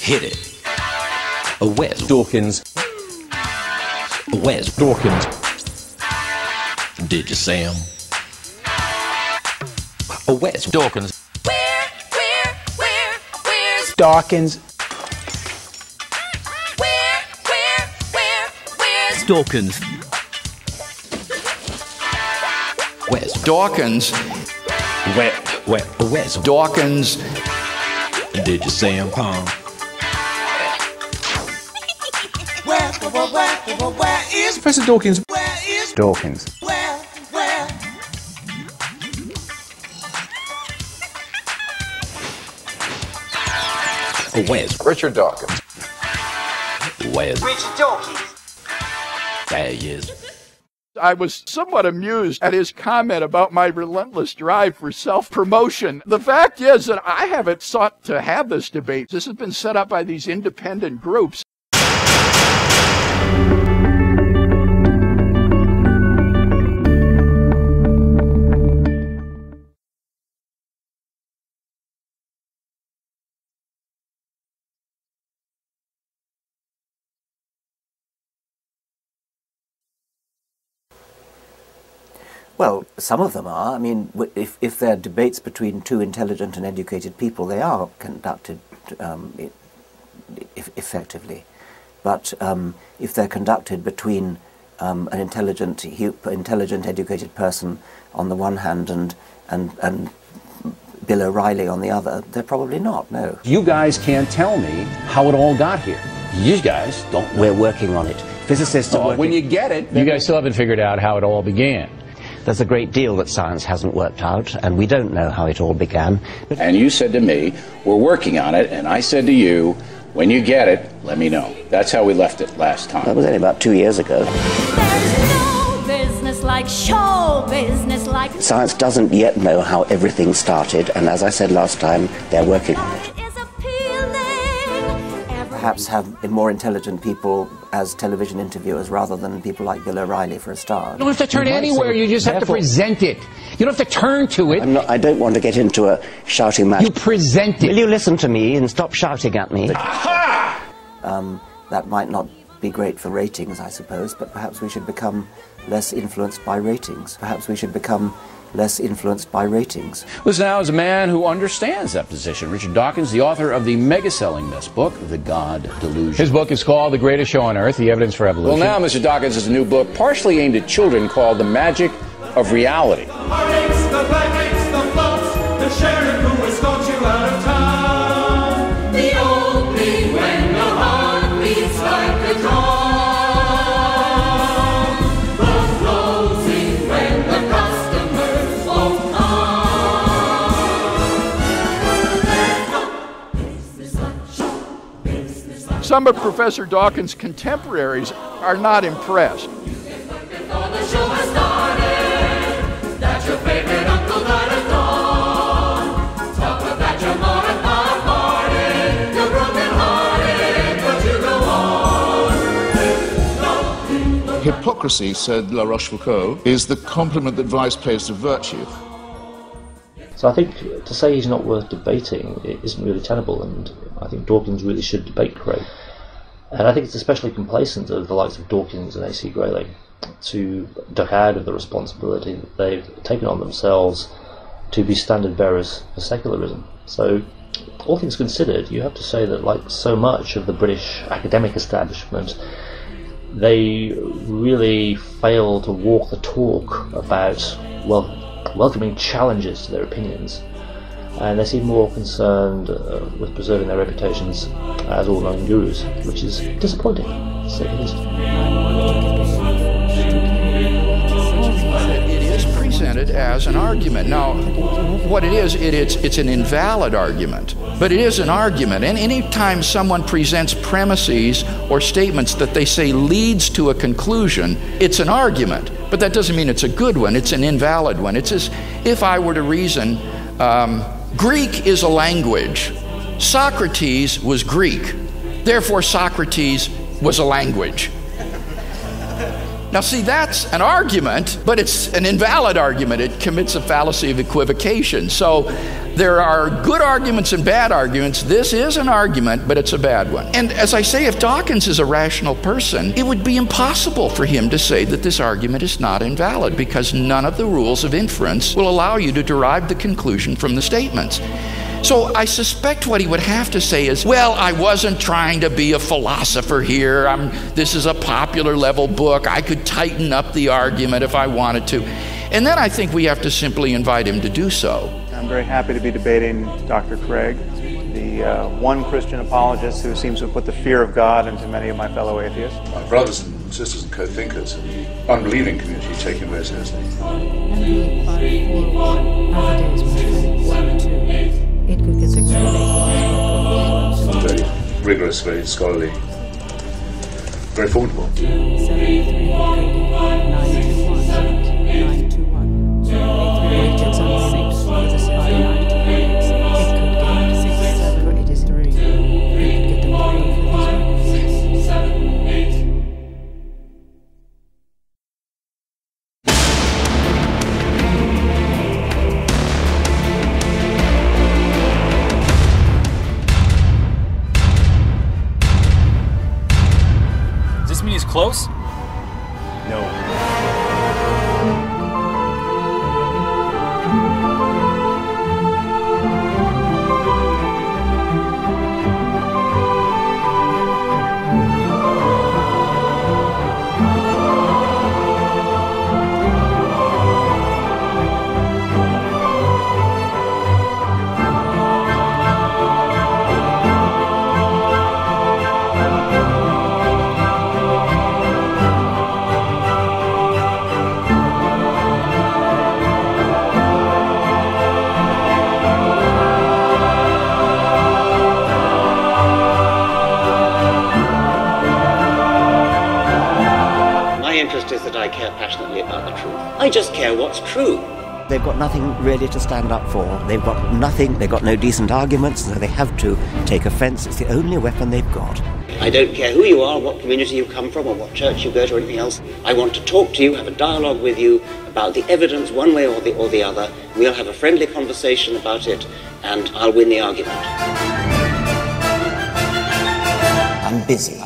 Hit it. Where's Dawkins? Where's Dawkins? Did you say him? Where's Dawkins? Where's Dawkins? Where's Dawkins? Where's Dawkins? Where's Dawkins? Did you say him? Where is Professor Dawkins? Where is Dawkins. Where? Where's Richard Dawkins. Where's Richard Dawkins. There he is. I was somewhat amused at his comment about my relentless drive for self-promotion. The fact is that I haven't sought to have this debate. This has been set up by these independent groups. Well, some of them are. I mean, if they're debates between two intelligent and educated people, they are conducted effectively. But if they're conducted between an intelligent, educated person on the one hand and Bill O'Reilly on the other, they're probably not, no. You guys can't tell me how it all got here. You guys don't. We're working on it. Physicists are working. When you get it... You guys still haven't figured out how it all began. There's a great deal that science hasn't worked out, and we don't know how it all began. And you said to me, we're working on it, and I said to you, when you get it, let me know. That's how we left it last time. That was only about 2 years ago. There's no business like show business like... Science doesn't yet know how everything started, and as I said last time, they're working on it. Perhaps have more intelligent people as television interviewers rather than people like Bill O'Reilly for a start. You don't have to turn anywhere, you just have to present it. You don't have to turn to it. I don't want to get into a shouting match. You present it. Will you listen to me and stop shouting at me? That might not be great for ratings, I suppose, but perhaps we should become less influenced by ratings. Perhaps we should become less influenced by ratings. Listen now is a man who understands that position. Richard Dawkins, the author of the mega-selling myth book, The God Delusion. His book is called The Greatest Show on Earth, The Evidence for Evolution. Well, now Mr. Dawkins has a new book partially aimed at children called The Magic of Reality. Some of Professor Dawkins' contemporaries are not impressed. Hypocrisy, said La Rochefoucauld, is the compliment that vice pays to virtue. So I think to say he's not worth debating it isn't really tenable, and I think Dawkins really should debate Gray. And I think it's especially complacent of the likes of Dawkins and A.C. Grayling to duck out of the responsibility that they've taken on themselves to be standard bearers for secularism. So, all things considered, you have to say that, like so much of the British academic establishment, they really fail to walk the talk about, well, welcoming challenges to their opinions, and they seem more concerned with preserving their reputations as all-knowing gurus, which is disappointing, to say the least. It is presented as an argument. Now, what it is, it's an invalid argument, but it is an argument. And anytime someone presents premises or statements that they say leads to a conclusion, it's an argument. But that doesn't mean it's a good one. It's an invalid one. It's as if I were to reason, Greek is a language. Socrates was Greek. Therefore, Socrates was a language. Now see, that's an argument, but it's an invalid argument. It commits a fallacy of equivocation. So there are good arguments and bad arguments. This is an argument, but it's a bad one. And as I say, if Dawkins is a rational person, it would be impossible for him to say that this argument is not invalid, because none of the rules of inference will allow you to derive the conclusion from the statements. So I suspect what he would have to say is, well, I wasn't trying to be a philosopher here. This is a popular level book. I could tighten up the argument if I wanted to. And then I think we have to simply invite him to do so. I'm very happy to be debating Dr. Craig, the one Christian apologist who seems to have put the fear of God into many of my fellow atheists. My brothers and sisters and co-thinkers in the unbelieving community take him very seriously. It could get Very rigorous, very scholarly, very formidable. Does this mean he's close? No. Is that I care passionately about the truth. I just care what's true. They've got nothing really to stand up for. They've got nothing, they've got no decent arguments, so they have to take offence. It's the only weapon they've got. I don't care who you are, what community you come from, or what church you go to, or anything else. I want to talk to you, have a dialogue with you about the evidence one way or the other. We'll have a friendly conversation about it, and I'll win the argument. I'm busy.